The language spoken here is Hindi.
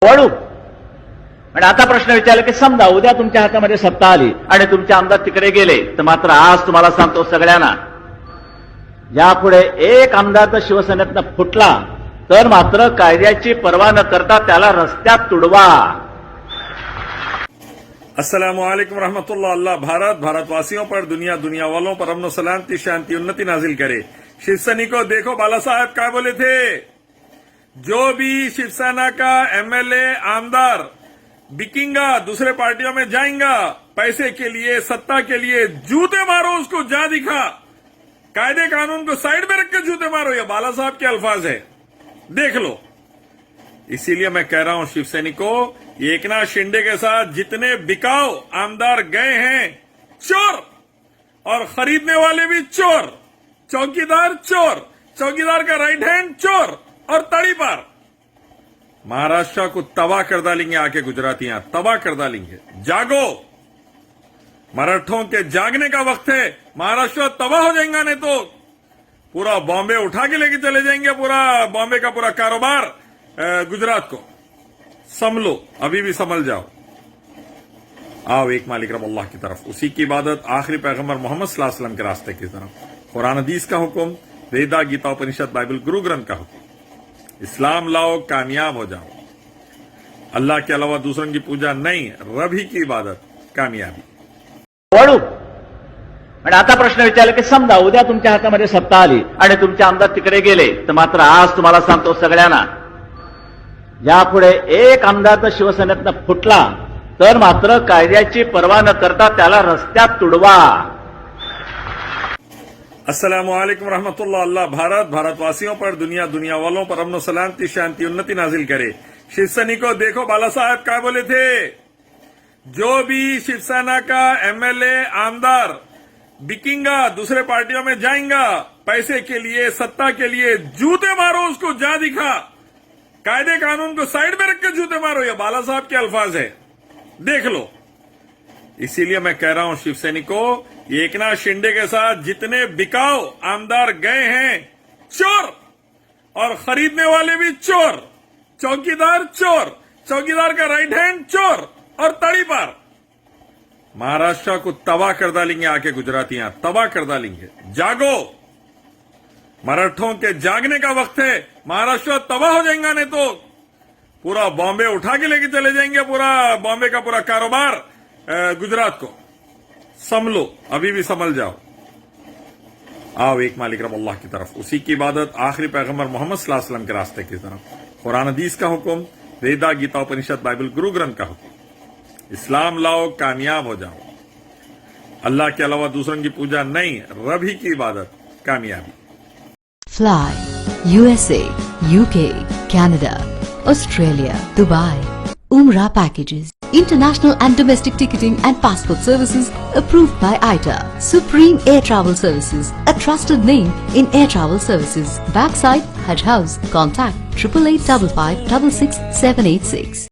वळू. आणि आता प्रश्न विचारला की समजा उद्या तुमच्या हातामध्ये सत्ता आली आणि तुमचे आमदार तिकडे गेले, तर मात्र आज तुम्हाला सांगतो सगळ्यांना, यापुढे एक आमदार तर शिवसेनेतनं फुटला तर मात्र कायद्याची पर्वा न करता त्याला रस्त्यात तुडवा. अस्सलाम वालेकुम रहमतुल्लाह. अल्लाह भारतवासियों पर, दुनिया वालों पर अमन सलामती, शांति, उन्नति नाजिल करे. शिवसैनिकों, देखो बाला साहब क्या बोले थे, जो भी शिवसेना का एमएलए आमदार बिकेगा, दूसरे पार्टियों में जाएगा, पैसे के लिए, सत्ता के लिए, जूते मारो उसको, जा दिखा, कायदे कानून को साइड में रख के जूते मारो. ये बाला साहब के अल्फाज है, देख लो. इसीलिए मैं कह रहा हूं शिवसैनिकों, एकनाथ शिंदे के साथ जितने बिकाऊ आमदार गए हैं, चोर, और खरीदने वाले भी चोर, चौकीदार चोर, चौकीदार का राइट हैंड चोर और तड़ीपार. महाराष्ट्र को तबाह कर डालेंगे, आके गुजरातियां तबाह कर डालेंगे. जागो, मराठों के जागने का वक्त है. महाराष्ट्र तबाह हो जाएगा, नहीं तो पूरा बॉम्बे उठा के लेके चले जाएंगे, पूरा बॉम्बे का पूरा कारोबार गुजरात को. संभलो, अभी भी संभल जाओ. आओ एक मालिक रब अल्लाह की तरफ, उसी की इबादत, आखिरी पैगंबर मोहम्मद सल्लल्लाहु अलैहि वसल्लम के रास्ते की तरफ. कुरान हदीस का हुक्म, वेदा, गीता, उपनिषद, बाइबल, गुरु ग्रंथ का हुक्म. इस्लाम लाओ, कामयाब हो जाओ. अल्लाह के अलावा दूसरों की पूजा नहीं, रब ही की इबादत, कामयाबी. वळू. आणि आता प्रश्न विचारला की समजा उद्या तुमच्या हातामध्ये सत्ता आली आणि तुमचे आमदार तिकडे गेले, तर मात्र आज तुम्हाला सांगतो सगळ्यांना, यापुढे एक आमदार तर शिवसेनेतनं फुटला तर मात्र कायद्याची पर्वा न करता त्याला रस्त्यात तुडवा. अस्सलाम वालेकुम रहमतुल्लाह. अल्लाह भारतवासियों पर, दुनिया वालों पर अमन सलामती, शांति, उन्नति नाजिल करे. शिवसैनिकों, देखो बाला साहब क्या बोले थे, जो भी शिवसेना का एमएलए आमदार बिकेगा, दूसरे पार्टियों में जाएगा, पैसे के लिए, सत्ता के लिए, जूते मारो उसको, जा दिखा, कायदे कानून को साइड में रख के जूते मारो. ये बाला साहब के अल्फाज है, देख लो. इसीलिए मैं कह रहा हूं शिवसैनिकों, एकनाथ शिंदे के साथ जितने बिकाऊ आमदार गए हैं, चोर, और खरीदने वाले भी चोर, चौकीदार चोर, चौकीदार का राइट हैंड चोर और तड़ीपार. महाराष्ट्र को तबाह कर डालेंगे, आके गुजरातियां तबाह कर डालेंगे. जागो, मराठों के जागने का वक्त है. महाराष्ट्र तबाह हो जाएगा, नहीं तो पूरा बॉम्बे उठा के लेके चले जाएंगे, पूरा बॉम्बे का पूरा कारोबार गुजरात को. संभलो, अभी भी संभल जाओ. आओ एक मालिक रब अल्लाह की तरफ, उसी की इबादत, आखिरी पैगंबर मोहम्मद सल्लल्लाहु अलैहि वसल्लम के रास्ते की तरफ. कुरान हदीस का हुक्म, वेदा, गीता, उपनिषद, बाइबल, गुरु ग्रंथ का हुक्म. इस्लाम लाओ, कामयाब हो जाओ. अल्लाह के अलावा दूसरों की पूजा नहीं, रब ही की इबादत, कामयाबी. Fly USA, UK, Canada, Australia, Dubai. Umrah packages, international and domestic ticketing and passport services approved by ITA. Supreme Air Travel Services, a trusted name in air travel services. Backside Hajj House. Contact 8855 556 786.